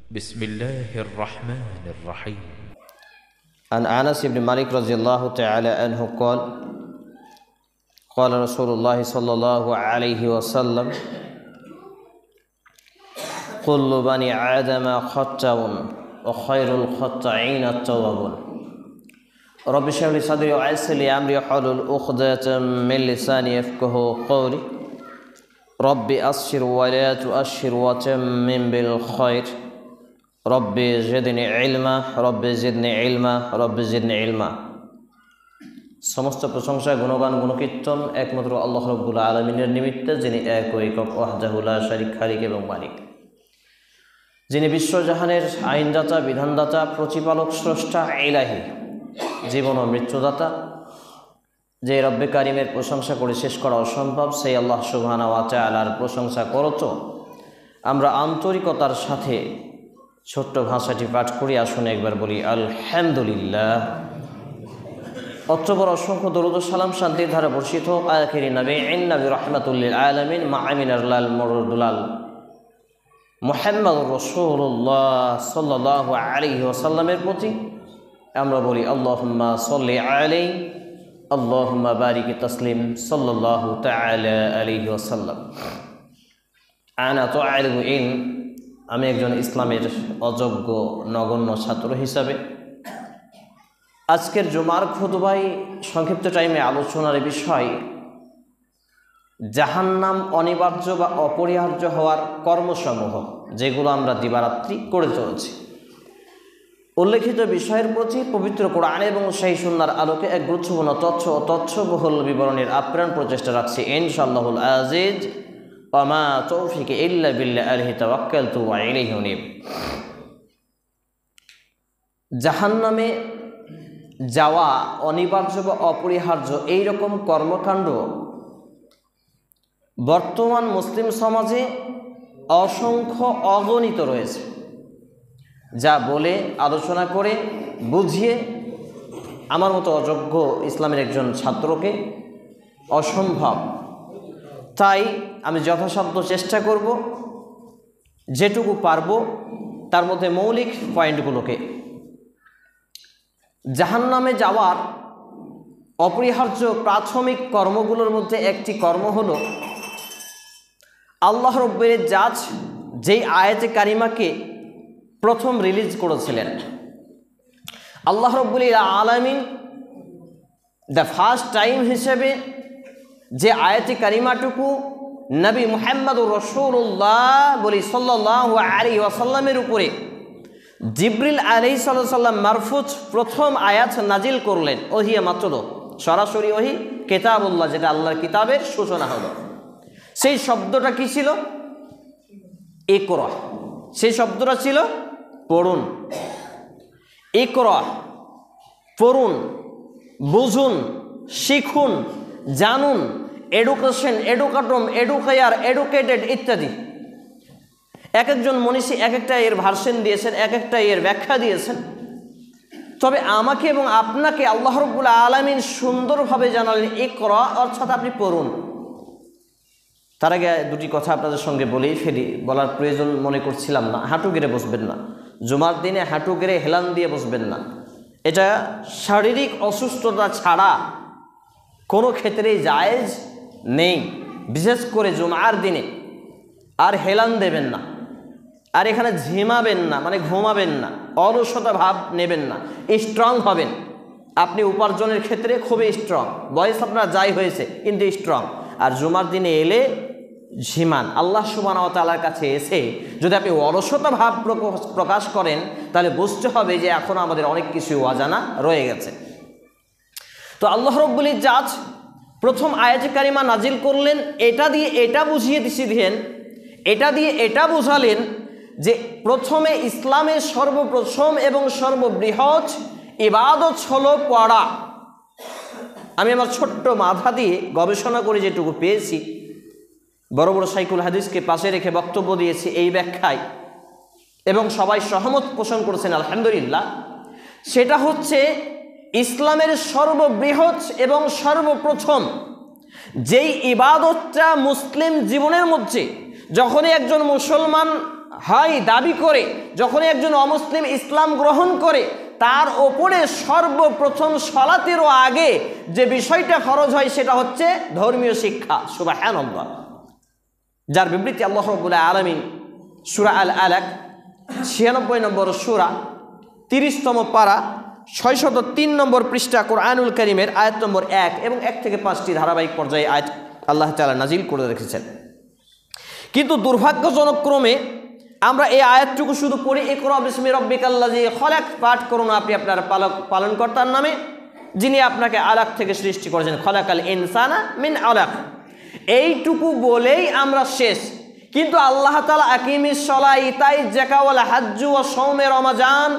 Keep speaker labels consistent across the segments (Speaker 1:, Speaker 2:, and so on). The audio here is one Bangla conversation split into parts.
Speaker 1: بسم الله الرحمن الرحيم.
Speaker 2: عن أنس بن مالك رضي الله تعالى عنه قال قال رسول الله صلى الله عليه وسلم كل بني آدم خطاء وخير الخطائين التوابون رب اشرح لي صدري ويسر لي أمري واحلل عقدة من لساني يفقهوا قولي رب أسر ولا تؤشر وتمم بالخير রব্বি জিদনি ইলমা রব্বি জিদনি ইলমা রব্বি জিদনি ইলমা। সমস্ত প্রশংসা গুণগান গুণকীর্তন একমাত্র আল্লাহ রাব্বুল আলামিনের নিমিত্তে, যিনি এক ও একক ওয়াহদাহু লা শারীক খালিক এবং মালিক, যিনি বিশ্বজাহানের আইনদাতা, বিধানদাতা, প্রতিপালক, স্রষ্টা, ইলাহি, জীবন ও মৃত্যুদাতা। যে রব্বে কারিমের প্রশংসা করে শেষ করা অসম্ভব, সেই আল্লাহ সুবহানাহু ওয়া তাআলার প্রশংসা করত আমরা আন্তরিকতার সাথে ছোট্ট ভাষাটি পাঠ করি। আসুন একবার বলি আলহামদুলিল্লাহ। অতঃপর অসংখ্য দরুদ ও সালাম শান্তির ধারা বর্ষিত হোক আখিরি নবীন নবী রাহমাতুল লিল আলামিন মাআমিনাল মুরদুলাল মুহাম্মদুর রাসূলুল্লাহ সাল্লাল্লাহু আলাইহি ওয়াসাল্লামের প্রতি। আমরা বলি আল্লাহুম্মা সাল্লি আলাইহি আল্লাহুম্মা বারিক তাসলিম সাল্লাল্লাহু তাআলা আলাইহি ওয়াসাল্লাম। আনা তুআলিমু ইন, আমি একজন ইসলামের অযোগ্য নগণ্য ছাত্র হিসাবে আজকের জুমার খুতবায় সংক্ষিপ্ত টাইমে আলোচনার বিষয় জাহান্নাম অনিবার্য বা অপরিহার্য হওয়ার কর্মসমূহ, যেগুলো আমরা দিবারাত্রি করে চলেছি। উল্লেখিত বিষয়ের প্রতি পবিত্র কোরআন এবং সেই সুন্নাহর আলোকে এক গুরুত্বপূর্ণ তথ্য ও তথ্যবহুল বিবরণের আপ্রাণ প্রচেষ্টা রাখছি ইনশাআল্লাহুল আজিজ। ওয়ামা তৌফিক ইল্লা বিল্লাহ আলাইহি তাওয়াক্কালতু ওয়া ইলাইহি উনীব। জাহান্নামে যাওয়া অনিবার্য বা অপরিহার্য এই রকম কর্মকাণ্ড বর্তমান মুসলিম সমাজে অসংখ্য অগণিত রয়েছে, যা বলে আলোচনা করে বুঝিয়ে আমার মতো অযোগ্য ইসলামের একজন ছাত্রকে অসম্ভব। তাই আমি যথাসাধ্য চেষ্টা করব, যেটুকু পারব তার মধ্যে মৌলিক পয়েন্টগুলোকে। জাহান্নামে যাওয়ার অপরিহার্য প্রাথমিক কর্মগুলোর মধ্যে একটি কর্ম হলো আল্লাহ রব্বুল ইজ্জত যেই আয়াতে কারিমাকে প্রথম রিলিজ করেছিলেন, আল্লাহ রব্বুল আলামিন দ্য ফার্স্ট টাইম হিসেবে যে আয়াতে কারিমাটুকু নবী মুহাম্মদুর রাসূলুল্লাহ বলি সাল্লাল্লাহু আলাইহি ওয়াসাল্লামের উপরে জিবরিল আলাইহিস সালাম মারফুজ প্রথম আয়াত নাজিল করলেন, ওহিয়া মাত্র সরাসরি ওহি কিতাবুল্লাহ, যেটা আল্লাহর কিতাবের সূচনা হলো। সেই শব্দটা কি ছিল? ইকরা। সেই শব্দটা ছিল পড়ুন। ইকরা, পড়ুন, বুঝুন, শিখুন, জানুন, এডুকেশন, এডুকাটম, এডুকেয়ার, এডুকেটেড ইত্যাদি। এক একজন মনীষী এক একটা এর ভার্সন দিয়েছেন, এক একটা এর ব্যাখ্যা দিয়েছেন। তবে আমাকে এবং আপনাকে আল্লাহ রাব্বুল আলামিন সুন্দরভাবে জানালেন ইকরা, অর্থাৎ আপনি পড়ুন। তার আগে দুটি কথা আপনাদের সঙ্গে বলেই ফেলি, বলার প্রয়োজন মনে করছিলাম না। হাঁটু গেড়ে বসবেন না, জুমার দিনে হাঁটু গেড়ে হেলান দিয়ে বসবেন না। এটা শারীরিক অসুস্থতা ছাড়া কোনো ক্ষেত্রেই জায়েজ নেই, বিশেষ করে জুমার দিনে। আর হেলান দেবেন না, আর এখানে ঝিমাবেন না, মানে ঘুমাবেন না, অলসতা ভাব নেবেন না, স্ট্রং হবেন। আপনি উপার্জনের ক্ষেত্রে খুবই স্ট্রং, বয়স আপনার যাই হয়েছে কিন্তু স্ট্রং। আর জুমার দিনে এলে ঝিমান। আল্লাহ সুবহানাহু ওয়া তাআলার কাছে এসে যদি আপনি অলসতা ভাব প্রকাশ করেন, তাহলে বুঝতে হবে যে এখনও আমাদের অনেক কিছু অজানা রয়ে গেছে। তো আল্লাহ রাব্বুল ইজ্জত প্রথম আয়াতে কারিমা নাজিল করলেন, এটা দিয়ে এটা বুঝিয়ে দিয়েছিলেন, এটা দিয়ে এটা বুঝালেন যে প্রথমে ইসলামের সর্বপ্রথম এবং সর্ববৃহৎ ইবাদত হলো পড়া। আমি আমার ছোট্ট মাথা দিয়ে গবেষণা করে যেটুকু পেয়েছি, বড় বড় শাইখুল হাদিসকে পাশে রেখে বক্তব্য দিয়েছি এই ব্যাখ্যায়, এবং সবাই সহমত পোষণ করেছেন আলহামদুলিল্লাহ। সেটা হচ্ছে ইসলামের সর্ববৃহৎ এবং সর্বপ্রথম যেই ইবাদতটা মুসলিম জীবনের মধ্যে যখনই একজন মুসলমান হয় দাবি করে, যখনই একজন অমুসলিম ইসলাম গ্রহণ করে, তার ওপরে সর্বপ্রথম সালাতেরও আগে যে বিষয়টা ফরজ হয় সেটা হচ্ছে ধর্মীয় শিক্ষা। সুবহানাল্লাহ। যার বিবৃতি আল্লাহ রাব্বুল আলামিন সূরা আল আলাক 96 নম্বর সূরা 30তম পারা 603 নম্বর পৃষ্ঠা কোরআনুল কারীমের আয়াত নম্বর 1 এবং 1 থেকে 5টি ধারাবাহিক পর্যায়ে আয়াত আল্লাহ তাআলা নাজিল করে রেখেছেন। কিন্তু দুর্ভাগ্যজনক ক্রমে আমরা এই আয়াতটুকু শুধু পড়ি, ইকরা বিসমি রাব্বিকাল্লাযী খলাক, পাঠ করুন আপনি আপনার পালনকর্তার নামে যিনি আপনাকে আলাক থেকে সৃষ্টি করেছেন, খলাকাল ইনসানা মিন আলাক, এইটুকু বলেই আমরা শেষ। কিন্তু আল্লাহ তাআলা আকিমিস সালাহ ইতাই যাকাত ওয়াল হজ্জ ওয়া সাওমে রমাজান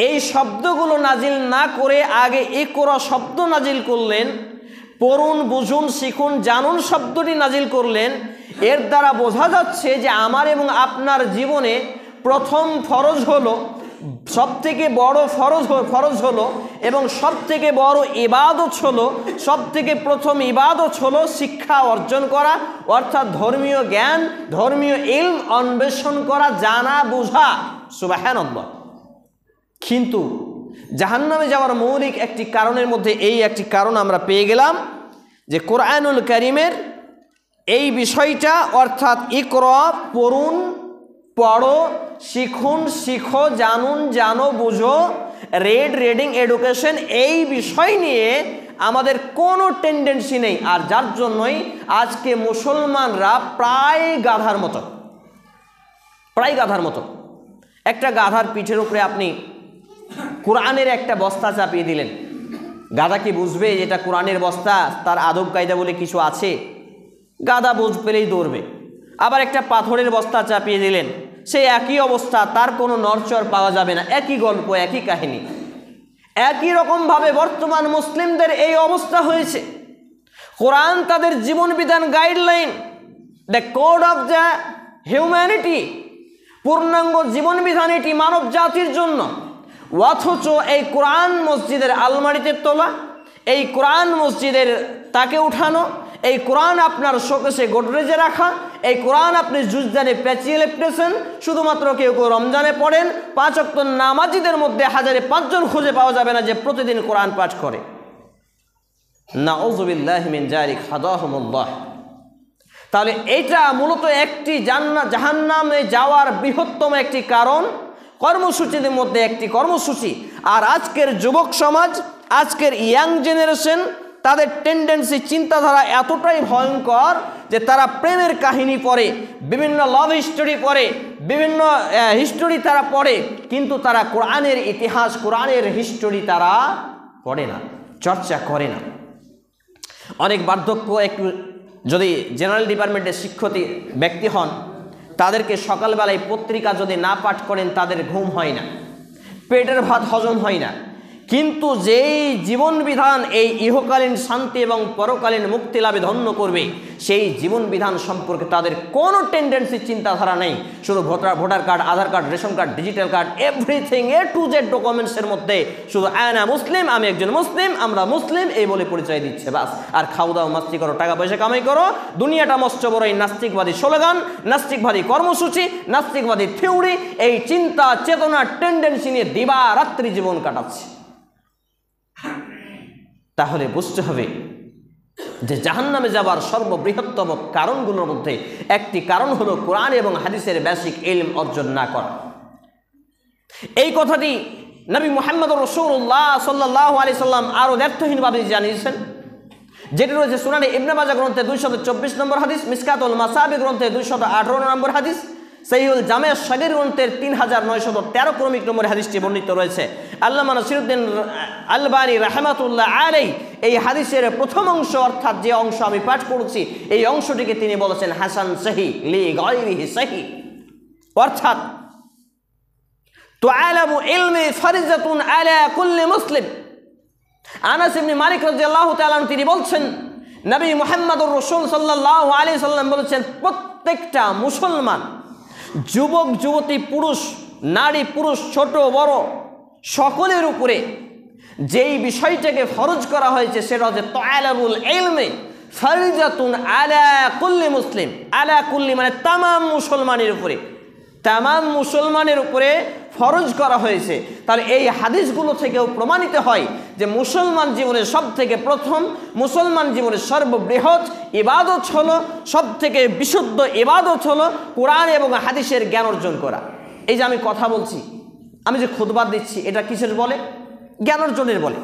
Speaker 2: এই শব্দগুলো নাজিল না করে আগে ইকরা শব্দ নাজিল করলেন, পড়ুন, বুঝুন, শিখুন, জানুন শব্দটি নাজিল করলেন। এর দ্বারা বোঝা যাচ্ছে যে আমার এবং আপনার জীবনে প্রথম ফরজ হলো, সবথেকে বড় ফরজ হলো এবং সবথেকে বড় ইবাদত হলো, সবথেকে প্রথম ইবাদত হলো শিক্ষা অর্জন করা, অর্থাৎ ধর্মীয় জ্ঞান, ধর্মীয় ইলম অন্বেষণ করা, জানা বোঝা। সুবহানাল্লাহ। কিন্তু জাহান্নামে যাওয়ার মৌলিক একটি কারণের মধ্যে এই একটি কারণ আমরা পেয়ে গেলাম যে কোরআনুল কারীমের এই বিষয়টা, অর্থাৎ ইকরা, পড়ুন, পড়ো, শিখুন, শিখো, জানুন, জানো, বুঝো, রিডিং এডুকেশন, এই বিষয় নিয়ে আমাদের কোনো টেন্ডেন্সি নেই। আর যার জন্যই আজকে মুসলমানরা প্রায় গাধার মতো। একটা গাধার পিঠের উপরে আপনি কোরআনের একটা বস্তা চাপিয়ে দিলেন, গাধা কি বুঝবে যেটা কোরআনের বস্তা? তার আদব কায়দা বলে কিছু আছে? গাধা বুঝ পেলেই দৌড়বে। আবার একটা পাথরের বস্তা চাপিয়ে দিলেন, সে একই অবস্থা, তার কোনো নড়চড় পাওয়া যাবে না, একই গল্প, একই কাহিনী। একই রকমভাবে বর্তমান মুসলিমদের এই অবস্থা হয়েছে। কোরআন তাদের জীবন বিধান, guideline, the code of the humanity, পূর্ণাঙ্গ জীবন বিধান এটি মানব জাতির জন্য। অথচ এই কোরআন মসজিদের আলমারিতে তোলা, এই কোরআন মসজিদের তাকে উঠানো, এই কোরআন আপনার শোকেসে গোডরেজে রাখা, এই কোরআন আপনি জুজদানে পেঁচিয়ে লেপটেছেন, শুধুমাত্র কেউ কেউ রমজানে পড়েন, 5 ওয়াক্ত নামাজিদের মধ্যে 1005 জন খুঁজে পাওয়া যাবে না যে প্রতিদিন কোরআন পাঠ করে। নাউযুবিল্লাহি মিন যালিক, হাদাহুমুল্লাহ। তাহলে এটা মূলত একটি জাহান্নামে যাওয়ার বৃহত্তম একটি কারণ, কর্মসূচিদের মধ্যে একটি কর্মসূচি। আর আজকের যুবক সমাজ, আজকের ইয়াং জেনারেশন, তাদের টেন্ডেন্সি, চিন্তাধারা এতটাই ভয়ঙ্কর যে তারা প্রেমের কাহিনী পড়ে, বিভিন্ন লাভ হিস্টোরি পড়ে, বিভিন্ন হিস্টোরি তারা পড়ে, কিন্তু তারা কোরআনের ইতিহাস, কোরআনের হিস্টোরি তারা পড়ে না, চর্চা করে না। অনেক বার্ধক্য, একটু যদি জেনারেল ডিপার্টমেন্টের শিক্ষিত ব্যক্তি হন, তাদেরকে সকালবেলায় পত্রিকা যদি না পাঠ করেন তাদের ঘুম হয় না, পেটের ভাত হজম হয় না। কিন্তু যেই জীবন বিধান এই ইহকালীন শান্তি এবং পরকালীন মুক্তি লাভে ধন্য করবে, সেই জীবন বিধান সম্পর্কে তাদের কোনো টেন্ডেন্সি, চিন্তাধারা নেই। শুধু voter card, Aadhaar card, ration card, digital card, everything A to Z ডকুমেন্টসের মধ্যে শুধু আয়না মুসলিম, আমি একজন মুসলিম, আমরা মুসলিম, এই বলে পরিচয় দিচ্ছে বাস। আর খাও দাও, মাস্তি করো, টাকা পয়সা কামাই করো, দুনিয়াটা মস্ত বড় এই নাস্তিকবাদী স্লোগান, নাস্তিকবাদী কর্মসূচি, নাস্তিকবাদী থিওরি, এই চিন্তা চেতনা টেন্ডেন্সি নিয়ে দিবারাত্রি জীবন কাটাচ্ছে। তাহলে বুঝতে হবে যে জাহান্নামে যাবার সর্ববৃহত্তম কারণগুলোর মধ্যে একটি কারণ হলো কোরআন এবং হাদিসের বেসিক ইলম অর্জন না করা। এই কথাটি নবী মুহাম্মদ রাসূলুল্লাহ সাল্লাল্লাহু আলাইহি সাল্লাম আরো দ্ব্যর্থহীনভাবে জানিয়েছেন, যেটি রয়েছে সুনানে ইবনে মাজাহ গ্রন্থে 224 নম্বর হাদিস, মিসকাতুল মাসাবি গ্রন্থে 218 নম্বর হাদিস, সহিহুল জামে সগীর গ্রন্থের 3913 ক্রমিক নম্বর হাদিসটি বর্ণিত রয়েছে। আল্লামা নাসিরউদ্দিন আলবানী রাহমাতুল্লাহ আলাইহি এই হাদিসের প্রথম অংশ, অর্থাৎ যে অংশ আমি পাঠ করেছি, এই অংশটিকে তিনি বলেছেন হাসান সহিহ লি গায়রিহি সহিহ, অর্থাৎ তুআলামু ইলমি ফারিজাতুন আলা কুল্লি মুসলিম। আনাস ইবনে মালিক রাদিয়াল্লাহু তাআলা তিনি বলছেন, নবী মুহাম্মদুর রাসূল সাল্লাল্লাহু আলাইহি সাল্লাম বলেছেন, প্রত্যেকটা মুসলমান, যুবক যুবতী, পুরুষ নারী, পুরুষ ছোট বড়, সকলের উপরে যেই বিষয়টাকে ফরজ করা হয়েছে সেটা হচ্ছে তাআলামুল ইলমি ফারিজাতুন আলা কুল্লি মুসলিম। আলা কুল্লি মানে তামাম মুসলমানের উপরে, তামাম মুসলমানের উপরে ফরজ করা হয়েছে। তাহলে এই হাদিসগুলো থেকেও প্রমাণিত হয় যে মুসলমান জীবনের সব থেকে প্রথম, মুসলমান জীবনের সর্ববৃহৎ ইবাদত হলো, সব থেকে বিশুদ্ধ ইবাদত হলো কোরআন এবং হাদিসের জ্ঞান অর্জন করা। এই যে আমি কথা বলছি, আমি যে খুতবা দিচ্ছি, এটা কিসের বলে? জ্ঞান অর্জনের বলে।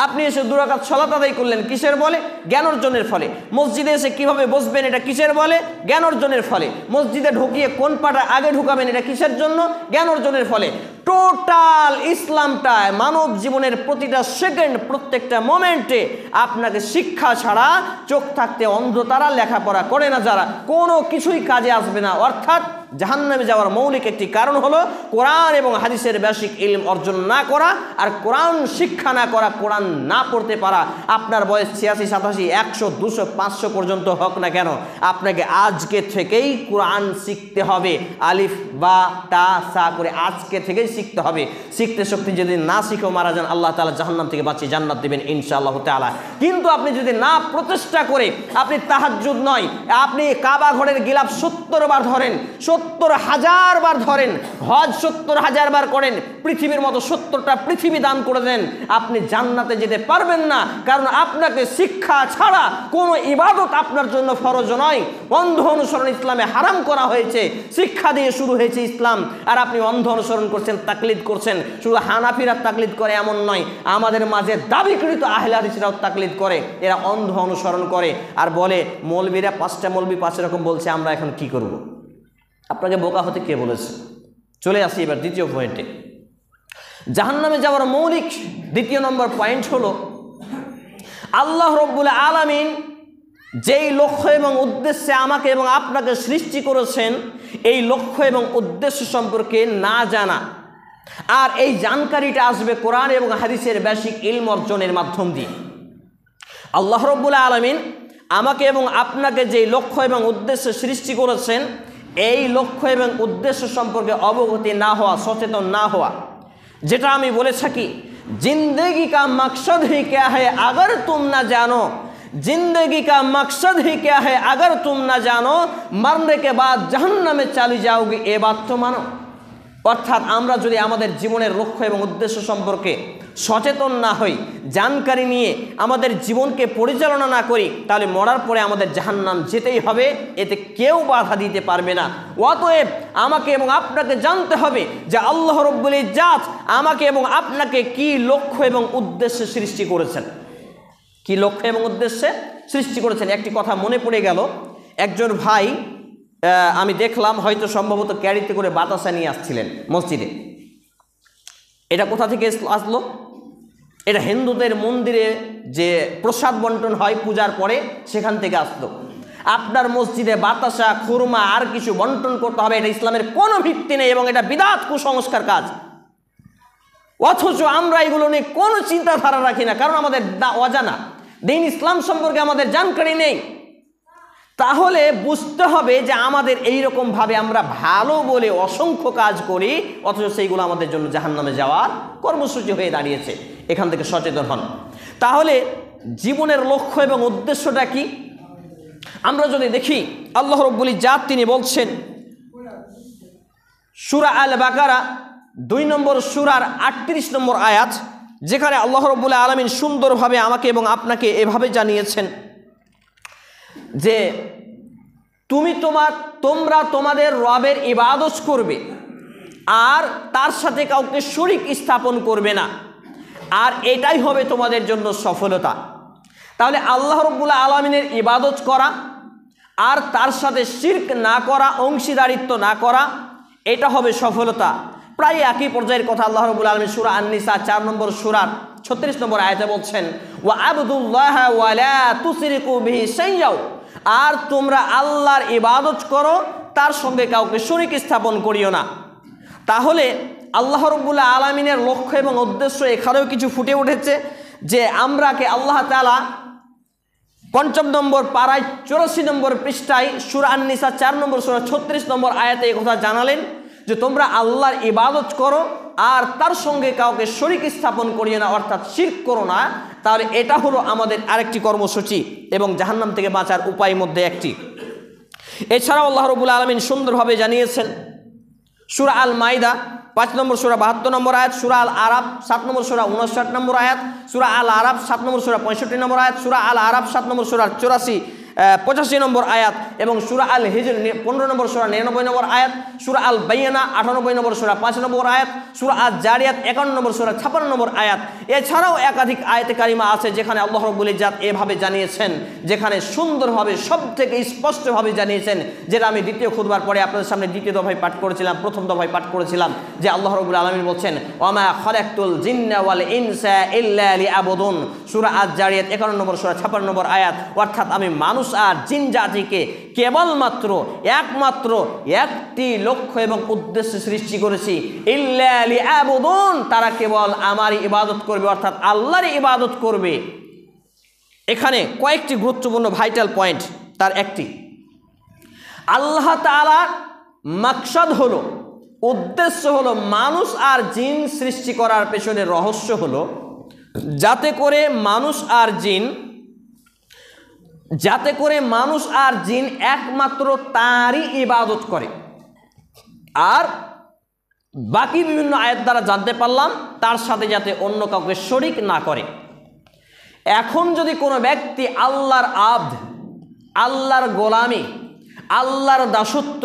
Speaker 2: আপনি এসে 2 রাকাত সালাত আদায় করলেন, কিসের বলে? জ্ঞান অর্জনের ফলে। মসজিদে এসে কিভাবে বসবেন, এটা কিসের বলে? জ্ঞান অর্জনের ফলে। মসজিদে ঢুকিয়ে কোন পাটা আগে ঢুকাবেন, এটা কিসের জন্য? জ্ঞান অর্জনের ফলে। টোটাল ইসলামটায় মানব জীবনের প্রতিটা সেকেন্ড, প্রত্যেকটা মোমেন্টে আপনাকে শিক্ষা ছাড়া চোখ থাকতে অন্ধ তারা, লেখাপড়া করে না যারা, কোনো কিছুই কাজে আসবে না। অর্থাৎ জাহান্নামে যাওয়ার মৌলিক একটি কারণ হলো কোরআন এবং হাদিসের বেসিক ইলম অর্জন না করা, আর কোরআন শিক্ষা না করা, কোরআন না পড়তে পারা। আপনার বয়স 86, 87, 100, 200, 500 পর্যন্ত হোক না কেন, আপনাকে আজকে থেকেই কোরআন শিখতে হবে। আলিফ বা তা সা করে আজকে থেকেই শিখতে হবে। শিখতে শক্তি যদি না শিখেও মারা যান, আল্লাহ তাআলা জাহান্নাম থেকে বাঁচিয়ে জান্নাত দিবেন ইনশাআল্লাহ তাআলা। কিন্তু আপনি যদি না প্রচেষ্টা করে, আপনি তাহাজ্জুদ নয়, আপনি কাবা ঘরের গিলাফ 70 বার ধরেন, 70,000 বার ধরেন, হজ 70,000 বার করেন, পৃথিবীর মতো 70টা পৃথিবী দান করে দেন, আপনি জান্নাতে যেতে পারবেন না। কারণ আপনাকে শিক্ষা ছাড়া কোনো ইবাদত আপনার জন্য ফরজ নয়। অন্ধ অনুসরণ ইসলামে হারাম করা হয়েছে। শিক্ষা দিয়ে শুরু হয়েছে ইসলাম, আর আপনি অন্ধ অনুসরণ করছেন, তাকলিদ করছেন। শুধু হানাফিরা তাকলিদ করে এমন নয়, আমাদের মাঝে দাবিকৃত আহলে হাদিসরাও তাকলিদ করে। এরা অন্ধ অনুসরণ করে আর বলে মৌলবীরা 5টা মৌলবী 5 রকম বলছে, আমরা এখন কি করব? আপনাকে বোকা হতে কে বলেছে? চলে আসি এবার দ্বিতীয় পয়েন্টে। জাহান্নামে যাওয়ার মৌলিক 2 নম্বর পয়েন্ট হলো, আল্লাহ রাব্বুল আলামিন যেই লক্ষ্য এবং উদ্দেশ্যে আমাকে এবং আপনাকে সৃষ্টি করেছেন, এই লক্ষ্য এবং উদ্দেশ্য সম্পর্কে না জানা। আর এই জানকারিটা আসবে কোরআন এবং হাদিসের বেসিক ইলম অর্জনের মাধ্যম দিয়ে। আল্লাহ রাব্বুল আলামিন আমাকে এবং আপনাকে যেই লক্ষ্য এবং উদ্দেশ্যে সৃষ্টি করেছেন, এই লক্ষ্য এবং উদ্দেশ্য সম্পর্কে অবগতি না হওয়া, সচেতন না হওয়া, যেটা আমি বলে থাকি, जिंदगी का मकसद ही क्या है अगर तुम ना जानो, जिंदगी का मकसद ही क्या है अगर तुम ना जानो, मरने के बाद जहन्नम में चली जाओगी, ए बात तो मानो। অর্থাৎ আমরা যদি আমাদের জীবনের লক্ষ্য এবং উদ্দেশ্য সম্পর্কে সচেতন না হই, জানকারি নিয়ে আমাদের জীবনকে পরিচালনা না করি, তাহলে মরার পরে আমাদের জাহান্নাম যেতেই হবে, এতে কেউ বাধা দিতে পারবে না। অতএব আমাকে এবং আপনাকে জানতে হবে যে আল্লাহ রাব্বুল ইজ্জাত আমাকে এবং আপনাকে কি লক্ষ্য এবং উদ্দেশ্যে সৃষ্টি করেছেন, কি লক্ষ্য এবং উদ্দেশ্যে সৃষ্টি করেছেন। একটি কথা মনে পড়ে গেল, একজন ভাই আমি দেখলাম হয়তো সম্ভবত ক্যারিতে করে বাতাসা নিয়ে আসছিলেন মসজিদে। এটা কোথা থেকে আসলো? এটা হিন্দুদের মন্দিরে যে প্রসাদ বন্টন হয় পূজার পরে, সেখান থেকে আসলো। আপনার মসজিদে বাতাসা, খুরমা আর কিছু বন্টন করতে হবে, এটা ইসলামের কোনো ভিত্তি নেই এবং এটা বিদআত, কুসংস্কার কাজ। অথচ আমরা এগুলো নিয়ে কোনো চিন্তাধারা রাখি না, কারণ আমাদের অজানা, দ্বীন ইসলাম সম্পর্কে আমাদের জানকারি নেই। তাহলে বুঝতে হবে যে আমাদের এইরকমভাবে আমরা ভালো বলে অসংখ্য কাজ করি, অথচ সেইগুলো আমাদের জন্য জাহান্নামে যাওয়ার কর্মসূচি হয়ে দাঁড়িয়েছে। এখান থেকে সচেতন হন। তাহলে জীবনের লক্ষ্য এবং উদ্দেশ্যটা কি? আমরা যদি দেখি, আল্লাহ রাব্বুল ইজ্জাত তিনি বলছেন সূরা আল বাকারা 2 নম্বর সূরার 38 নম্বর আয়াত, যেখানে আল্লাহ রাব্বুল আলামিন সুন্দরভাবে আমাকে এবং আপনাকে এভাবে জানিয়েছেন যে তোমরা তোমাদের রবের ইবাদত করবে আর তার সাথে কাউকে শরীক স্থাপন করবে না, আর এটাই হবে তোমাদের জন্য সফলতা। তাহলে আল্লাহ রাব্বুল আলামিনের ইবাদত করা আর তার সাথে শিরক না করা, অংশীদারিত্ব না করা, এটা হবে সফলতা। প্রায় একই পর্যায়ের কথা আল্লাহ রাব্বুল আলামিন সূরা আন-নিসা 4 নম্বর সূরার 36 নম্বর আয়াতে বলছেন, ওয়া আবুদুল্লাহ ওয়া লা তুশরিকু বিহি শাইয়্যাও, আর তোমরা আল্লাহর ইবাদত করো, তার সঙ্গে কাউকে শরীক স্থাপন করিও না। তাহলে আল্লাহ রাব্বুল আলামিনের লক্ষ্য এবং উদ্দেশ্য এখানেও কিছু ফুটে উঠেছে যে আমরাকে আল্লাহ তাআলা 5 নম্বর পারায় 84 নম্বর পৃষ্ঠায় সূরা আন-নিসা 4 নম্বর সূরা 36 নম্বর আয়াতে এই কথা জানালেন যে তোমরা আল্লাহর ইবাদত করো আর তার সঙ্গে কাউকে শরীক স্থাপন করিও না, অর্থাৎ শিরক করো না। তাহলে এটা হলো আমাদের আরেকটি কর্মসূচি এবং জাহান্নাম থেকে বাঁচার উপায় মধ্যে একটি। এছাড়াও আল্লাহ রাব্বুল আলামিন সুন্দরভাবে জানিয়েছেন সূরা আল মাইদা 5 নম্বর সূরা 72 নম্বর আয়াত, সূরা আল আরাব 7 নম্বর সূরা 59 নম্বর আয়াত, সূরা আল আরাব 7 নম্বর সূরা 65 নম্বর আয়াত, সূরা আল আরাব 7 নম্বর সূরা 85 নম্বর আয়াত এবং সূরা আল হিজর 15 নম্বর সূরা 99 নম্বর আয়াত, সূরা আল বাইয়ানা 98 নম্বর সূরা 5 নম্বর আয়াত, সূরা আজ জারিয়াত 51 নম্বর সূরা 56 নম্বর আয়াত। এছাড়াও একাধিক আয়াতে কারিমা আছে যেখানে আল্লাহ রাব্বুল ইজ্জাত এভাবে জানিয়েছেন, যেখানে সুন্দরভাবে সবথেকে স্পষ্টভাবে জানিয়েছেন, যেটা আমি দ্বিতীয় খুতবার পরে আপনাদের সামনে দ্বিতীয় দফায় পাঠ করেছিলাম, প্রথম দফায় পাঠ করেছিলাম, যে আল্লাহ রাব্বুল আলামিন বলছেন ওয়ামা খালাকতুল জিন্না ওয়াল ইনসা ইল্লা লিয়াবুদুন, সূরা আজ জারিয়াত 51 নম্বর সূরা 56 নম্বর আয়াত। অর্থাৎ আমি মানুষ আর জিন জাতিকে কেবলমাত্র একমাত্র একটি লক্ষ্য এবং উদ্দেশ্যে সৃষ্টি করেছি, ইল্লা লিয়াবুদুন, তারা কেবল আমারই ইবাদত করবে, অর্থাৎ আল্লাহরই ইবাদত করবে। এখানে কয়েকটি গুরুত্বপূর্ণ ভাইটাল পয়েন্ট। তার একটি, আল্লাহ তাআলার মাকসাদ হলো, উদ্দেশ্য হলো, মানুষ আর জিন সৃষ্টি করার পেছনে রহস্য হলো যাতে করে মানুষ আর জিন একমাত্র তারই ইবাদত করে। আর বাকি বিভিন্ন আয়াত দ্বারা জানতে পারলাম তার সাথে যাতে অন্য কাউকে শরিক না করে। এখন যদি কোনো ব্যক্তি আল্লাহর আবদ, আল্লাহর গোলামি, আল্লাহর দাসত্ব,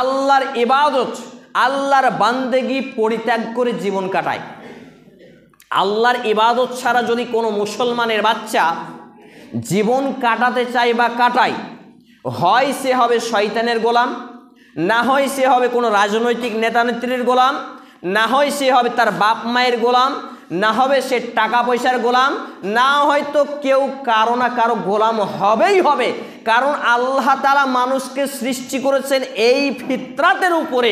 Speaker 2: আল্লাহর ইবাদত, আল্লাহর বান্দেগি পরিত্যাগ করে জীবন কাটায়, আল্লাহর ইবাদত ছাড়া যদি কোনো মুসলমানের বাচ্চা জীবন কাটাতে চায় বা কাটায়, হয় সে হবে শয়তানের গোলাম, না হয় সে হবে কোনো রাজনৈতিক নেতা নেত্রীর গোলাম, না হয় সে হবে তার বাপ মায়ের গোলাম, না হবে সে টাকা পয়সার গোলাম, না হয়তো কেউ কারো না কারো গোলাম হবেই হবে। কারণ আল্লাহ তাআলা মানুষকে সৃষ্টি করেছেন এই ফিতরাতের উপরে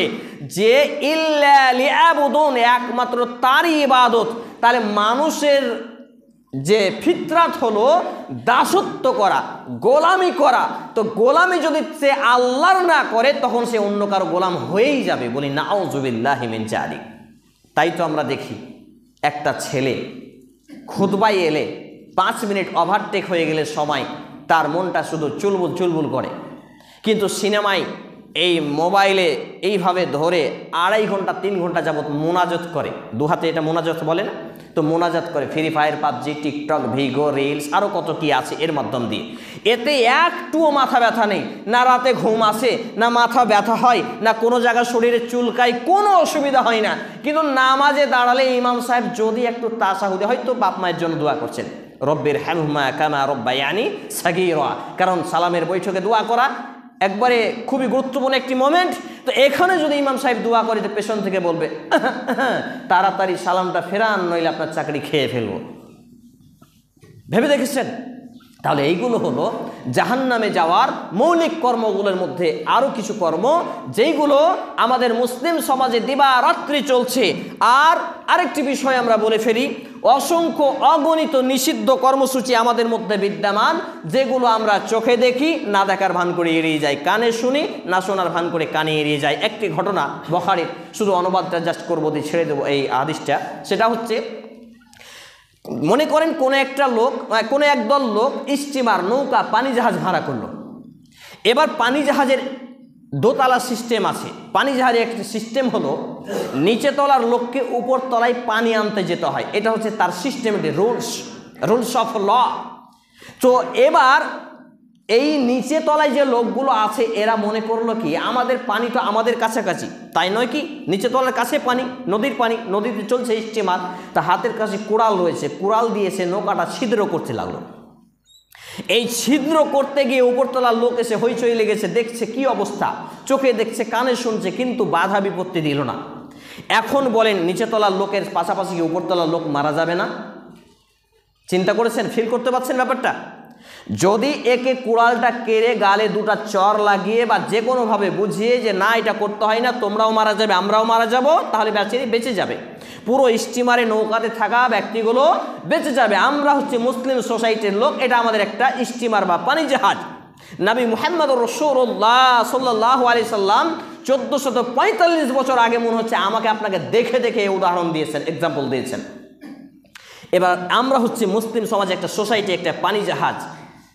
Speaker 2: যে ইল্লা লিয়াবুদুন, একমাত্র তারই ইবাদত। তাহলে মানুষের যে ফিতরাত হলো দাসত্ব করা, গোলামি করা, তো গোলামি যদি সে আল্লাহর না করে তখন সে অন্য কারো গোলাম হয়েই যাবে। বলি নাউযুবিল্লাহি মিন যালিক। তাই তো আমরা দেখি একটা ছেলে খুতবায় এলে 5 মিনিট ওভারটেক হয়ে গেলে সময় তার মনটা শুধু চুলবুল চুলবুল করে, কিন্তু সিনেমায় এই মোবাইলে এইভাবে ধরে 2.5 ঘন্টা 3 ঘন্টা যাবত মোনাজাত করে, দু হাতে এটা মোনাজাত বলে না, তো মোনাজাত করে ফ্রি ফায়ার, পাবজি, টিকটক, ভিগো, রিলস, আরও কত কি আছে এর মাধ্যম দিয়ে। এতে একটুও মাথা ব্যথা নেই, না রাতে ঘুম আসে, না মাথা ব্যথা হয়, না কোনো জায়গায় শরীরে চুলকায়, কোনো অসুবিধা হয় না। কিন্তু নামাজে দাঁড়ালে ইমাম সাহেব যদি একটু তাশাহুদে, হয়তো বাপ মায়ের জন্য দোয়া করছেন, রব্বির হামহুমা কামা রব্বায়ানি সাগীরা, কারণ সালামের বৈঠকে দোয়া করা একবারে খুবই গুরুত্বপূর্ণ একটি মোমেন্ট। তো এখানে যদি ইমাম সাহেব দোয়া করে তো পেছন থেকে বলবে তাড়াতাড়ি সালামটা ফেরান, নইলে আপনার চাকরি খেয়ে ফেলবো। ভেবে দেখেছেন? তাহলে এইগুলো হলো জাহান্নামে যাওয়ার মৌলিক কর্মগুলোর মধ্যে আরও কিছু কর্ম যেইগুলো আমাদের মুসলিম সমাজে দিবারাত্রি চলছে। আর আরেকটি বিষয় আমরা বলে ফেলি, অসংখ্য অগণিত নিষিদ্ধ কর্মসূচি আমাদের মধ্যে বিদ্যমান, যেগুলো আমরা চোখে দেখি, না দেখার ভান করে এড়িয়ে যাই, কানে শুনি, না শোনার ভান করে কানে এড়িয়ে যাই। একটি ঘটনা বুখারীর, শুধু অনুবাদটা জাস্ট করবো দিয়ে ছেড়ে দেবো এই হাদিসটা। সেটা হচ্ছে, মনে করেন কোনো একদল লোক স্টিমার, নৌকা, পানি জাহাজ ভাড়া করলো। এবার পানি জাহাজের দোতলা সিস্টেম আছে। পানি জাহাজের একটি সিস্টেম হলো নিচে তলার লোককে উপর তলায় পানি আনতে যেতে হয়, এটা হচ্ছে তার সিস্টেমের রুলস অফ ল। তো এবার এই নিচে তলায় যে লোকগুলো আছে এরা মনে করলো কি আমাদের পানি তো আমাদের কাছাকাছি, তাই নয় কি নিচে তলার কাছে পানি, নদীর পানি, নদীতে চলছে স্টিমার, তা হাতের কাছে কুড়াল রয়েছে, কুড়াল দিয়ে সে নৌকাটা ছিদ্র করতে লাগলো। এই ছিদ্র করতে গিয়ে উপরতলার লোক এসে হইচই লেগেছে, দেখছে কি অবস্থা, চোখে দেখছে, কানে শুনছে, কিন্তু বাধা বিপত্তি দিল না। এখন বলেন নিচে তলার লোকের পাশাপাশি কি উপরতলার লোক মারা যাবে না? চিন্তা করেছেন? ফিল করতে পারছেন ব্যাপারটা? যদি একে কুড়ালটা কেড়ে গালে দুটা চর লাগিয়ে বা যে কোনোভাবে বুঝিয়ে যে না এটা করতে হয় না, তোমরাও মারা যাবে আমরাও মারা যাব, তাহলে বেচারি বেঁচে যাবে, পুরো স্টিমারে নৌকাতে থাকা ব্যক্তিগুলো বেঁচে যাবে। আমরা হচ্ছে মুসলিম সোসাইটির লোক, এটা আমাদের একটা স্টিমার বা পানি জাহাজ। নবী মুহাম্মদ রাসূলুল্লাহ সাল্লাল্লাহু আলাইহি সাল্লাম 1445 বছর আগে মনে হচ্ছে আমাকে আপনাকে দেখে দেখে উদাহরণ দিয়েছেন, এক্সাম্পল দিয়েছেন। এবার আমরা হচ্ছে মুসলিম সমাজে একটা সোসাইটি, একটা পানি জাহাজ,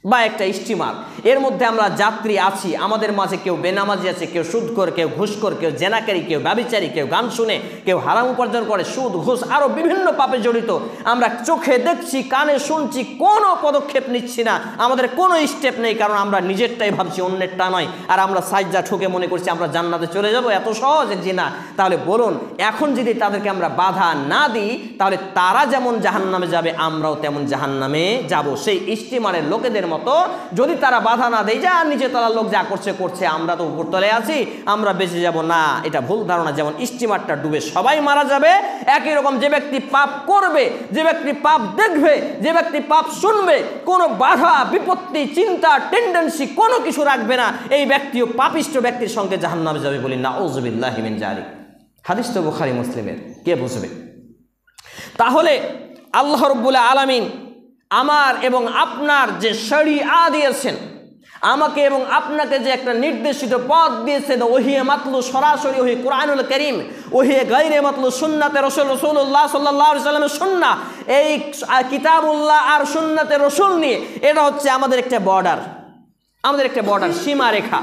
Speaker 2: বা একটা স্টিমার, এর মধ্যে আমরা যাত্রী আছি, আমাদের মাঝে কেউ বেনামাজি আছে, কেউ সুদখোর, কেউ ঘুষখোর, কেউ জেনাকারী, কেউ ব্যভিচারী, কেউ গান শুনে, কেউ হারাম উপার্জন করে, সুদ ঘুষ আরও বিভিন্ন পাপে জড়িত। আমরা চোখে দেখছি, কানে শুনছি, কোনো পদক্ষেপ নিচ্ছি না, আমাদের কোনো স্টেপ নেই, কারণ আমরা নিজেরটাই ভাবছি, অন্যেরটা নয়। আর আমরা সাইজা ঠুকে মনে করছি আমরা জান্নাতে চলে যাব, এত সহজে জি না। তাহলে বলুন, এখন যদি তাদেরকে আমরা বাধা না দিই, তাহলে তারা যেমন জাহান্নামে যাবে, আমরাও তেমন জাহান্নামে যাব। সেই স্টিমারের লোকেদের মতো যদি তারা বাধা না দেয়, যা নিচে তলার লোক যা করছে করছে, আমরা তো উপরতলায় আছি, আমরা বেঁচে যাব না, এটা ভুল ধারণা। যেমন স্টিমারটা ডুবে সবাই মারা যাবে, একই রকম যে ব্যক্তি পাপ করবে, যে ব্যক্তি পাপ দেখবে, যে ব্যক্তি পাপ শুনবে, কোনো বাধা বিপত্তি চিন্তা টেন্ডেন্সি কোনো কিছু রাখবে না, এই ব্যক্তিও পাপিষ্ঠ ব্যক্তির সঙ্গে জাহান্নামে যাবে। বলি নাউযুবিল্লাহি মিন যালিক। হাদিস তো বুখারী মুসলিমের, কে বুঝবে? তাহলে আল্লাহ রাব্বুল আলামিন আমার এবং আপনার যে শরিয়া দিয়েছেন, আমাকে এবং আপনাকে যে একটা নির্দেশিত পথ দিয়েছেন, ওহিয়ে মাতলু সরাসরি ওহি কুরআনুল কারীম, ওহিয়ে গায়রে মাতলু সুন্নাতে রাসূলুল্লাহ সাল্লাল্লাহু আলাইহি ওয়াসাল্লামের সুন্নাহ, এই কিতাবুল্লাহ আর সুন্নাতে রাসূল নিয়ে, এটা হচ্ছে আমাদের একটা বর্ডার, আমাদের একটা বর্ডার, সীমারেখা,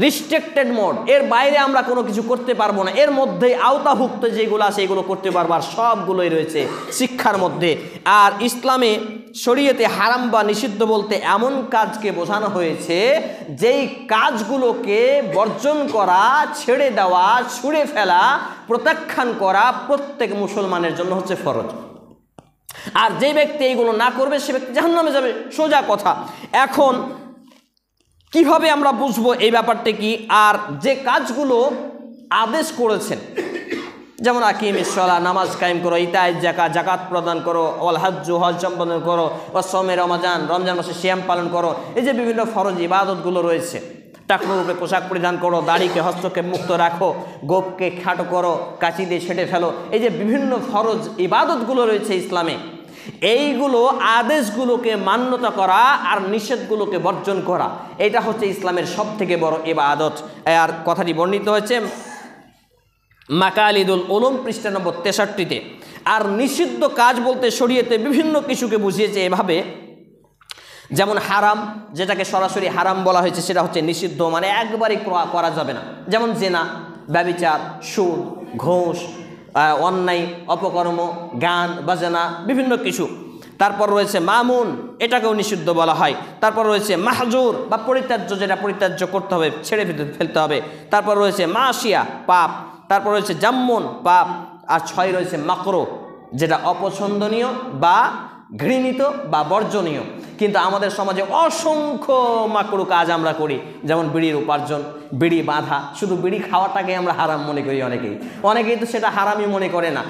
Speaker 2: রিস্ট্রিক্টেড মোড। এর বাইরে আমরা কোনো কিছু করতে পারবো না, এর মধ্যেই আওতাভুক্ত যেগুলো আছে এগুলো করতে পারবো, আর সবগুলোই রয়েছে শিক্ষার মধ্যে। আর ইসলামে শরীয়তে হারাম বা নিষিদ্ধ বলতে এমন কাজকে বোঝানো হয়েছে যেই কাজগুলোকে বর্জন করা, ছেড়ে দেওয়া, ছুঁড়ে ফেলা, প্রত্যাখ্যান করা প্রত্যেক মুসলমানের জন্য হচ্ছে ফরজ। আর যে ব্যক্তি এইগুলো না করবে সে ব্যক্তি জাহান্নামে যাবে, সোজা কথা। এখন কিভাবে আমরা বুঝবো এই ব্যাপারটা কি? আর যে কাজগুলো আদেশ করেছেন, যেমন আকিমিস সালাহ, নামাজ কায়েম করো, ইতায়ে যাকাত, যাকাত প্রদান করো, ওয়াল হজ্জু, হজ সম্পাদন করো, ওয়া সাওমে রমজান, রমজান মাসে সিয়াম পালন করো, এই যে বিভিন্ন ফরজ ইবাদতগুলো রয়েছে, টাকনুর উপরে পোশাক পরিধান করো, দাড়িকে হস্তকে মুক্ত রাখো, গোপকে খাটো করো, কাঁচি দিয়ে ছেঁটে ফেলো, এই যে বিভিন্ন ফরজ ইবাদতগুলো রয়েছে ইসলামে, এইগুলো আদেশগুলোকে মান্যতা করা আর নিষেধগুলোকে বর্জন করা, এটা হচ্ছে ইসলামের সবথেকে বড় ইবাদত। আর কথাটি বর্ণিত হয়েছে মাকালিদুল উলুম পৃষ্ঠা নম্বর 63-তে। আর নিষিদ্ধ কাজ বলতে শরীয়তে বিভিন্ন কিছুকে বুঝিয়েছে এভাবে, যেমন হারাম, যেটাকে সরাসরি হারাম বলা হয়েছে সেটা হচ্ছে নিষিদ্ধ, মানে একবারই করা যাবে না, যেমন জেনা, ব্যভিচার, সুদ, ঘুষ, অন্যায় অপকর্ম, গান বাজনা, বিভিন্ন কিছু। তারপর রয়েছে মামুন, এটাকেও নিষিদ্ধ বলা হয়। তারপর রয়েছে মাহজুর বা পরিত্যাজ্য, যেটা পরিত্যাজ্য করতে হবে, ছেড়ে ফেলতে হবে। তারপর রয়েছে মাসিয়া, পাপ। তারপর রয়েছে জাম্মুন, পাপ। আর 6 রয়েছে মাকরুহ, যেটা অপছন্দনীয় বা ঘৃণিত বা বর্জনীয়। কিন্তু আমাদের সমাজে অসংখ্য মাকরুহ কাজ আমরা করি, যেমন বিড়ির উপার্জন, বিড়ি বাঁধা, শুধু বিড়ি খাওয়াটাকে আমরা হারাম মনে করি, অনেকেই তো সেটা হারামই মনে করে না।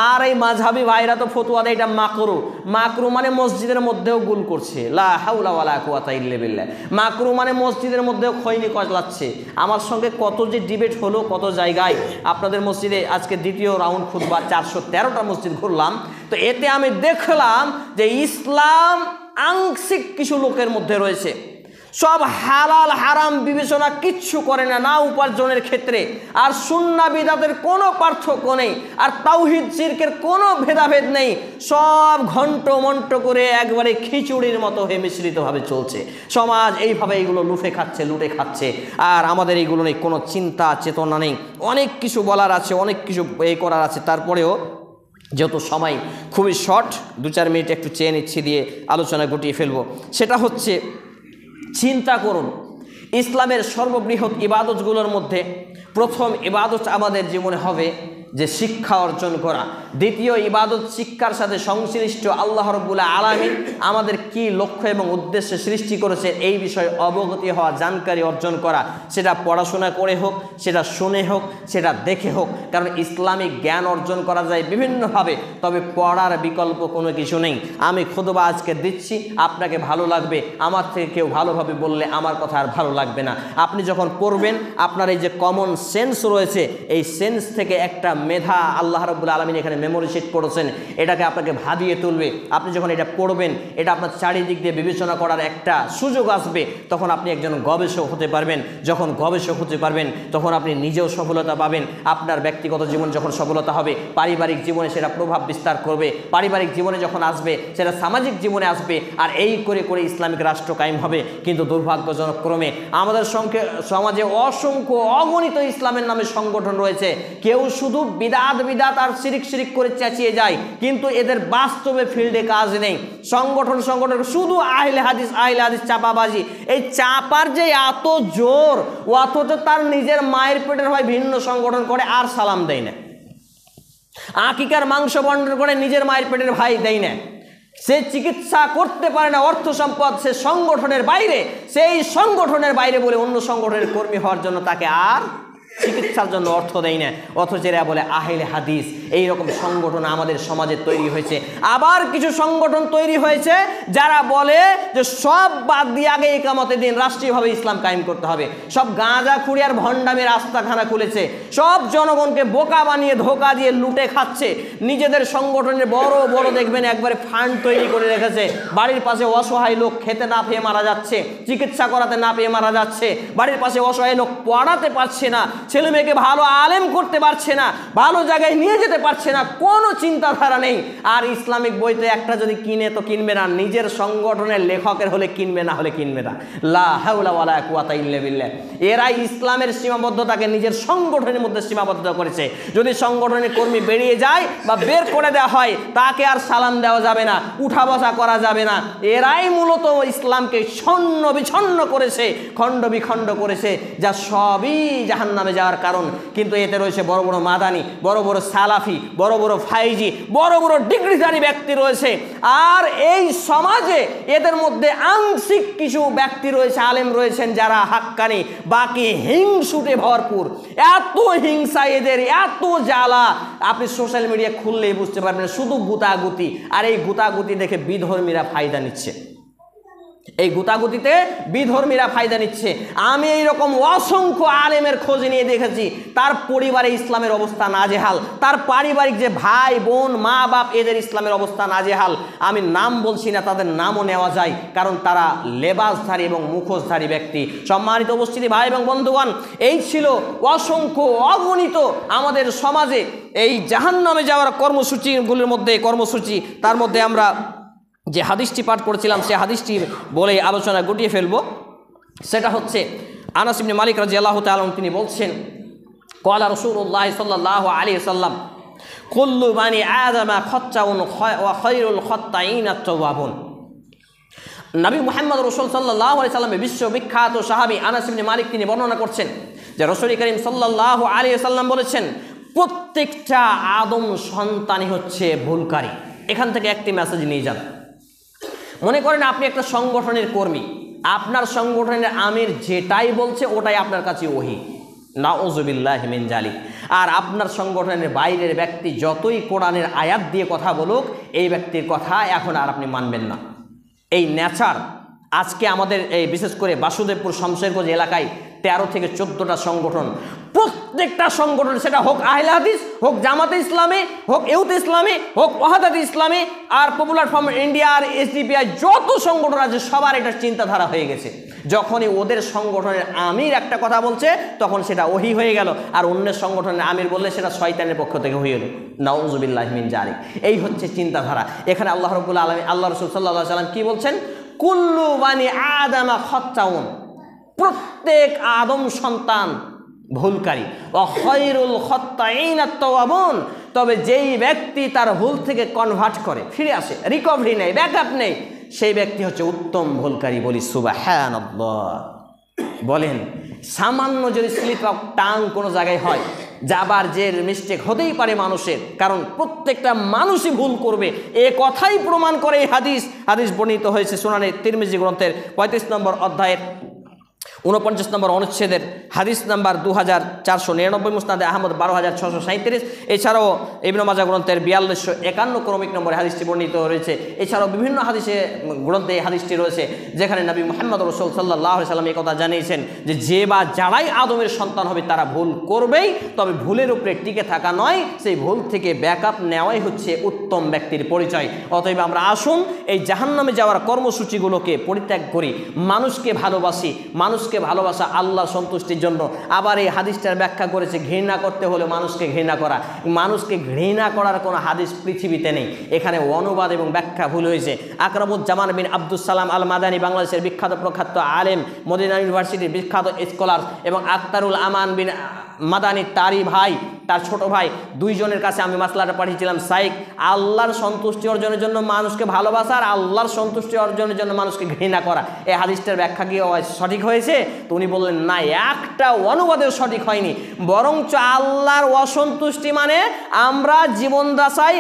Speaker 2: আর এই মাযহাবি ভাইরা তো ফতোয়া দেয় এটা মাকরুহ। মাকরুহ মানে মসজিদের মধ্যেও গুল করছে, লা হাওলা ওয়ালা কুওয়াতা ইল্লা বিল্লাহ। মাকরুহ মানে মসজিদের মধ্যেও খৈনি কজলাচ্ছে। আমার সঙ্গে কত যে ডিবেট হলো কত জায়গায়, আপনাদের মসজিদে আজকে দ্বিতীয় রাউন্ড খুতবা, 413টা মসজিদ ঘুরলাম, তো এতে আমি দেখলাম যে ইসলাম আংশিক কিছু লোকের মধ্যে রয়েছে, সব হালাল হারাম বিবেচনা কিচ্ছু করে না, না উপার্জনের ক্ষেত্রে। আর সুন্নাহ বিদআতের কোনো পার্থক্য নেই, আর তাওহীদ শিরকের কোনো ভেদাভেদ নেই, সব ঘন্ট মন্ট করে একবারে খিচুড়ির মতো হয়ে মিশ্রিতভাবে চলছে সমাজ। এইভাবে এইগুলো লুটে খাচ্ছে। আর আমাদের এইগুলো নেই, কোনো চিন্তা চেতনা নেই। অনেক কিছু বলার আছে, অনেক কিছু করার আছে, তারপরেও যেহেতু সময় খুবই শর্ট, 2-4 মিনিট একটু চেয়ে নিচ্ছি, দিয়ে আলোচনা গুটিয়ে ফেলবো। সেটা হচ্ছে, চিন্তা করুন, ইসলামের সর্ববৃহৎ ইবাদতগুলোর মধ্যে প্রথম ইবাদত আমাদের জীবনে হবে যে শিক্ষা অর্জন করা। দ্বিতীয় ইবাদত শিক্ষার সাথে সংশ্লিষ্ট আল্লাহ রাব্বুল আলামিন আমাদের কি লক্ষ্য এবং উদ্দেশ্যে সৃষ্টি করেছে এই বিষয়ে অবগতি হওয়া, জানকারি অর্জন করা। সেটা পড়াশোনা করে হোক, সেটা শুনে হোক, সেটা দেখে হোক, কারণ ইসলামিক জ্ঞান অর্জন করা যায় বিভিন্নভাবে, তবে পড়ার বিকল্প কোনো কিছু নেই। আমি খুতবা আজকে দিচ্ছি, আপনাকে ভালো লাগবে, আমার থেকে কেউ ভালোভাবে বললে আমার কথা আর ভালো লাগবে না। আপনি যখন পড়বেন, আপনার এই যে কমন সেন্স রয়েছে, এই সেন্স থেকে একটা মেধা আল্লাহ রাব্বুল আলামিন এখানে মেমোরি শিট করেছেন, এটাকে আপনাকে ভাবিয়ে তুলবে। আপনি যখন এটা পড়বেন, এটা আপনার চারিদিক দিয়ে বিবেচনা করার একটা সুযোগ আসবে, তখন আপনি একজন গবেষক হতে পারবেন। যখন গবেষক হতে পারবেন, তখন আপনি নিজেও সফলতা পাবেন। আপনার ব্যক্তিগত জীবন যখন সফলতা হবে, পারিবারিক জীবনে সেটা প্রভাব বিস্তার করবে। পারিবারিক জীবনে যখন আসবে, সেটা সামাজিক জীবনে আসবে। আর এই করে করে ইসলামিক রাষ্ট্র কায়েম হবে। কিন্তু দুর্ভাগ্যজনক ক্রমে আমাদের সমাজে অসংখ্য অগণিত ইসলামের নামে সংগঠন রয়েছে। কেউ শুধু বিদাত আর শিরিক করে চেঁচিয়ে যায়, কিন্তু এদের বাস্তবে ফিল্ডে কাজ নেই। সংগঠন শুধু আহলে হাদিস চাপাবাজি। এই চাপার যে এত জোর, অথচ তার নিজের মায়ের পেটের হয় ভিন্ন সংগঠন করে আর সালাম দেয় না। আকিকার মাংস বন্টন করে নিজের মায়ের পেটের ভাই দেয় না। সে চিকিৎসা করতে পারে না, অর্থ সম্পদ সে সংগঠনের বাইরে, সেই সংগঠনের বাইরে বলে অন্য সংগঠনের কর্মী হওয়ার জন্য তাকে আর চিকিৎসার জন্য অর্থ দেয় না। অথচ এরা বলে আহলে হাদিস। এইরকম সংগঠন আমাদের সমাজে তৈরি হয়েছে। আবার কিছু সংগঠন তৈরি হয়েছে যারা বলে যে সব বাদ দিয়ে আগে ইকামতের দিন রাষ্ট্রীয়ভাবে ইসলাম কায়েম করতে হবে। সব গাঁজাখুরি আর ভণ্ডামের আস্তাখানা খুলেছে। সব জনগণকে বোকা বানিয়ে ধোকা দিয়ে লুটে খাচ্ছে। নিজেদের সংগঠনের বড় বড় দেখবেন একবারে ফান্ড তৈরি করে রেখেছে। বাড়ির পাশে অসহায় লোক খেতে না পেয়ে মারা যাচ্ছে, চিকিৎসা করাতে না পেয়ে মারা যাচ্ছে। বাড়ির পাশে অসহায় লোক পড়াতে পারছে না, ছেলে মেয়েকে ভালো আলেম করতে পারছে না, ভালো জায়গায় নিয়ে যেতে পারছে না, কোনো চিন্তাধারা নেই। আর ইসলামিক বইতে একটা যদি কিনে তো কিনবে না, নিজের সংগঠনের লেখকের হলে কিনবে, না হলে কিনবে না। লা হাওলা ওয়ালা কুওয়াতা ইল্লা বিল্লাহ। এরা ইসলামের সীমাবদ্ধতাকে নিজের সংগঠনের মধ্যে সীমাবদ্ধ করেছে। যদি সংগঠনের কর্মী বেরিয়ে যায় বা বের করে দেওয়া হয়, তাকে আর সালাম দেওয়া যাবে না, উঠা বসা করা যাবে না। এরাই মূলত ইসলামকে ছন্ন বিছন্ন করেছে, খণ্ড বিখণ্ড করেছে, যা সবই জাহান্নামে যাওয়ার কারণ। কিন্তু এতে রয়েছে বড় বড় মাদানি, বড় বড় সালাফি, বড় বড় ফাইজি, বড় বড় ডিগ্রিধারী ব্যক্তি রয়েছে। আর এই সমাজে এদের মধ্যে আংশিক কিছু ব্যক্তি রয়েছে, আলেম রয়েছেন যারা হাক্কানি, বাকি হিংসুটে ভরপুর। এত হিংসা এদের, এত জ্বালা, আপনি সোশ্যাল মিডিয়া খুললেই বুঝতে পারবেন শুধু গুতাগুতি। আর এই গুতাগুতি দেখে বিধর্মীরা ফায়দা নিচ্ছে। এই গুতাগুতিতে বিধর্মীরা ফায়দা নিচ্ছে। আমি এইরকম অসংখ্য আলেমের খোঁজ নিয়ে দেখেছি, তার পরিবারে ইসলামের অবস্থা নাজেহাল, তার পারিবারিক যে ভাই বোন মা বাপ এদের ইসলামের অবস্থা নাজেহাল। আমি নাম বলছি না, তাদের নামও নেওয়া যায়, কারণ তারা লেবাসধারী এবং মুখোশধারী ব্যক্তি। সম্মানিত উপস্থিতি ভাই এবং বন্ধুগণ, এই ছিল অসংখ্য অগণিত আমাদের সমাজে এই জাহান্নামে যাওয়ার কর্মসূচিগুলির মধ্যে তার মধ্যে আমরা যে হাদিসটি পাঠ করেছিলাম সে হাদিসটি বলে আলোচনা গুটিয়ে ফেলব। সেটা হচ্ছে আনাস ইবনে মালিক রাদিয়াল্লাহু তাআলা তিনি বলছেন, ক্বালা রাসূলুল্লাহ সাল্লাল্লাহু আলাইহি ওয়াসাল্লাম কুল্লু বানি আদামা খাত্তাউন ওয়া খায়রুল খাত্তাইনা আত-তাওয়াবুন। নবী মুহাম্মদ রাসূল সাল্লাল্লাহু আলাইহি ওয়াসাল্লামের বিশ্ববিখ্যাত সাহাবী আনাস ইবনে মালিক তিনি বর্ণনা করছেন যে রাসূল করিম সাল্লাল্লাহু আলাইহি ওয়াসাল্লাম বলেছেন, প্রত্যেকটা আদম সন্তানই হচ্ছে ভুলকারী। এখান থেকে একটি মেসেজ নিয়ে যান। মনে করেন আপনি একটা সংগঠনের কর্মী, আপনার সংগঠনের আমির যেটাই বলছে ওটাই আপনার কাছে ওহী, নাউযুবিল্লাহি মিন জালিক। আর আপনার সংগঠনের বাইরের ব্যক্তি যতই কোরআনের আয়াত দিয়ে কথা বলুক, এই ব্যক্তির কথা এখন আর আপনি মানবেন না। এই নেচার আজকে আমাদের এই বিশেষ করে বাসুদেবপুর শমশেরগঞ্জ এলাকায় 13 থেকে 14টা সংগঠন, প্রত্যেকটা সংগঠন, সেটা হোক আহলে হাদিস, হোক জামাতে ইসলামী, হোক ইউথ ইসলামী, হোক ওয়াহাদাতে ইসলামী, are popular front India R SDPI, যত সংগঠন আছে সবার এটা চিন্তাধারা হয়ে গেছে। যখনই ওদের সংগঠনের আমির একটা কথা বলছে তখন সেটা ওহী হয়ে গেল, আর অন্যের সংগঠনের আমির বললে সেটা শয়তানের পক্ষ থেকে হয়ে গেল, নাউযুবিল্লাহি মিন জালিক। এই হচ্ছে চিন্তাধারা। এখানে আল্লাহ রাব্বুল আলামিন, আল্লাহ রাসূল সাল্লাল্লাহু আলাইহি ওয়াসাল্লাম কি বলছেন? কুল্লু বানি আদামা খাত্তাউন, প্রত্যেক আদম সন্তান ভুলকারী। ওয়া খায়রুল খাত্তাইনা আত-তাওয়াবুন, তবে যেই ব্যক্তি তার ভুল থেকে কনভার্ট করে, ফিরে আসে, রিকভারি নেই, ব্যাকআপ নেই, সেই ব্যক্তি হচ্ছে উত্তম ভুলকারী। বলি সুবহানাল্লাহ। বলেন সামান্য যদি স্লিপ অফ টাং কোনো জায়গায় হয়, যাবার যে মিস্টেক হতেই পারে মানুষের, কারণ প্রত্যেকটা মানুষই ভুল করবে, এ কথাই প্রমাণ করে এই হাদিস বর্ণিত হয়েছে সুনানে তিরমিজি গ্রন্থের 35 নম্বর অধ্যায়ের 49 নম্বর অনুচ্ছেদের হাদিস নাম্বার 2499, মুসনাদে আহমদ 12637। এছাড়াও ইবনে মাজাহ গ্রন্থের 4251 ক্রমিক নম্বরে হাদিসটি বর্ণিত রয়েছে। এছাড়াও বিভিন্ন হাদিসে গ্রন্থে এই হাদিসটি রয়েছে, যেখানে নবী মুহাম্মদ রাসূল সাল্লাল্লাহু আলাইহি সাল্লাম এই কথা জানিয়েছেন যে যে বা যারাই আদমের সন্তান হবে তারা ভুল করবেই, তবে ভুলের উপরে টিকে থাকা নয়, সেই ভুল থেকে ব্যাকআপ নেওয়াই হচ্ছে উত্তম ব্যক্তির পরিচয়। অতএব আমরা আসুন এই জাহান্নামে যাওয়ার কর্মসূচিগুলোকে পরিত্যাগ করি, মানুষকে ভালোবাসি। মানুষকে ভালোবাসা আল্লাহর সন্তুষ্টির জন্য। আবার এই হাদিসটার ব্যাখ্যা করেছে ঘৃণা করতে হলে মানুষকে ঘৃণা করা। মানুষকে ঘৃণা করার কোনো হাদিস পৃথিবীতে নেই। এখানে অনুবাদ এবং ব্যাখ্যা ভুল হয়েছে। আকরামুজ্জামান বিন আব্দুস সালাম আল মাদানী বাংলাদেশের বিখ্যাত প্রখ্যাত আলেম, মদিনা ইউনিভার্সিটির বিখ্যাত স্কলার, এবং আখতারুল আমান বিন মাদানী তারি ভাই, তার ছোট ভাই, দুইজনের কাছে আমি মাসলাটা পাঠিয়েছিলাম। সাইক আল্লাহর সন্তুষ্টি অর্জনের জন্য মানুষকে ভালোবাসা আর আল্লাহর সন্তুষ্টি অর্জনের জন্য মানুষকে ঘৃণা করা, এই হাদিসটার ব্যাখ্যা কি সঠিক হয়েছে? তো উনি বললেন না, একটা অনুবাদের সঠিক হয়নি, বরঞ্চ আল্লাহর অসন্তুষ্টি মানে আমরা জীবন দাসাই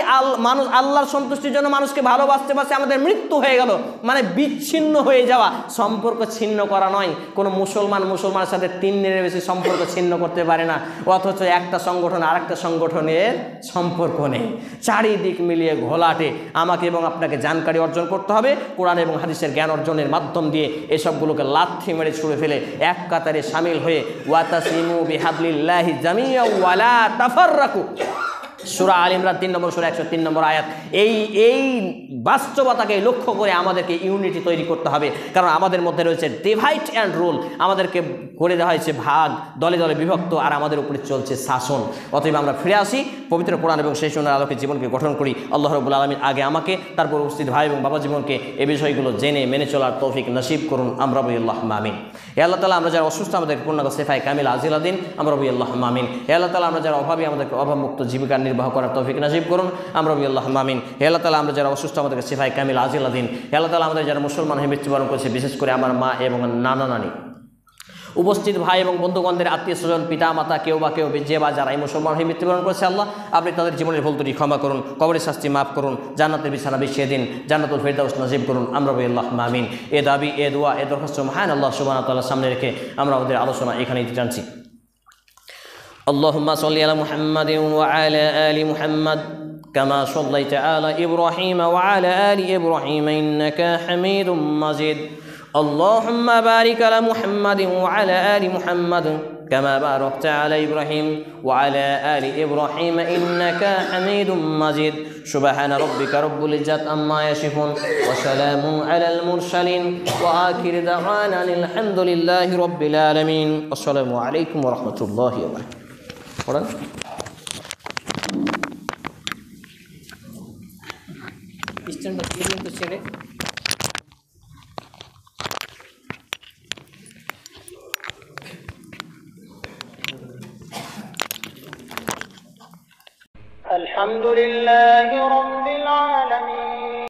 Speaker 2: মানুষ আল্লাহর সন্তুষ্টির জন্য মানুষকে ভালোবাসতে পারছে, আমাদের মৃত্যু হয়ে গেল, মানে বিচ্ছিন্ন হয়ে যাওয়া, সম্পর্ক ছিন্ন করা নয়। কোনো মুসলমানের সাথে 3 দিনের বেশি সম্পর্ক ছিন্ন করতে পারে না, অথচ একটা সংগঠন আরেকটা সংগঠনের সম্পর্ক নেই। চারিদিক মিলিয়ে ঘোলাটে। আমাকে এবং আপনাকে জানকারি অর্জন করতে হবে, কোরআন এবং হাদিসের জ্ঞান অর্জনের মাধ্যম দিয়ে এসবগুলোকে লাথি মেরে ছুঁড়ে ফেলে এক কাতারে সামিল হয়ে ওয়াতাসিমু বিহাবলিল্লাহি জামিআ ওয়ালা তাফাররাকু, সূরা আল ইমরান 3 নম্বর সূরা 103 নম্বর আয়াত। এই বাস্তবতাকে লক্ষ্য করে আমাদেরকে ইউনিটি তৈরি করতে হবে, কারণ আমাদের মধ্যে রয়েছে ডিভাইড অ্যান্ড রুল। আমাদেরকে করে দেওয়া হয়েছে ভাগ, দলে দলে বিভক্ত, আর আমাদের উপরে চলছে শাসন। অতএব আমরা ফিরে আসি পবিত্র কোরআন এবং সেই সুন্নাহর আলোকে জীবনকে গঠন করি। আল্লাহ রাব্বুল আলামিন আগে আমাকে, তারপর উপস্থিত ভাই এবং বাবা জীবনকে এই বিষয়গুলো জেনে মেনে চলার তৌফিক নসিব করুন। আমরা বলি আল্লাহুম্মা আমিন। হে আল্লাহ তাআলা, আমরা যারা অসুস্থ আমাদেরকে পূর্ণাঙ্গ শিফায়ে কামিলা আজিলা দিন। আমরা বলি আল্লাহুম্মা আমিন। হে আল্লাহ তাআলা, আমরা যারা অভাবী আমাদেরকে অভাবমুক্ত জীবিকা নির্বাহ করার তৌফিক নসিব করুন। আমরা বলি আল্লাহুম্মা আমিন। হে আল্লাহ তাআলা, আমরা যারা অসুস্থ আমাদেরকে শিফায়ে কামিলা আজিলা দিন। হে আল্লাহ তাআলা, আমাদের যারা মুসলমান হয়ে মৃত্যুবরণ করেছে, বিশেষ করে আমার মা এবং নানা নানি, উপস্থিত ভাই এবং বন্ধুগণদের আত্মীয় স্বজন, পিতা মাতা, কেউ যে বা যারা এই মুসলমান হয়ে মৃত্যুবরণ করেছে, আল্লাহ আপনি তাদের জীবনের ভুল ত্রুটি ক্ষমা করুন, কবরের শাস্তি মাফ করুন, জান্নাতের বিছানা বিছিয়ে দিন, জান্নাতুল ফেরদাউস নসিব করুন। আমরা বলি আল্লাহুম্মা আমিন। এ দাবি, এ দোয়া, এ দরখাস্ত মহান আল্লাহ সুবহানাহু ওয়া তাআলার সামনে রেখে আমরা আমাদের আলোচনা এখানেই টানছি। আল্লাহুম্মা সাল্লি আলা মুহাম্মাদিন ওয়া আলা আলি মুহাম্মাদ কামা সাল্লাইতা আলা ইব্রাহিম ওয়া আলা আলি ইব্রাহিম ইন্নাকা হামিদুম মাজিদ। اللهم بارك على محمد وعلى آل محمد كما باركت على إبراهيم وعلى آل إبراهيم إنك حميد مجيد سبحان ربك رب العزة عما يصفون وسلام على المرسلين وآخر دعوانا الحمد لله رب العالمين السلام عليكم ورحمة الله وبركاته.
Speaker 3: الحمد لله رب العالمين.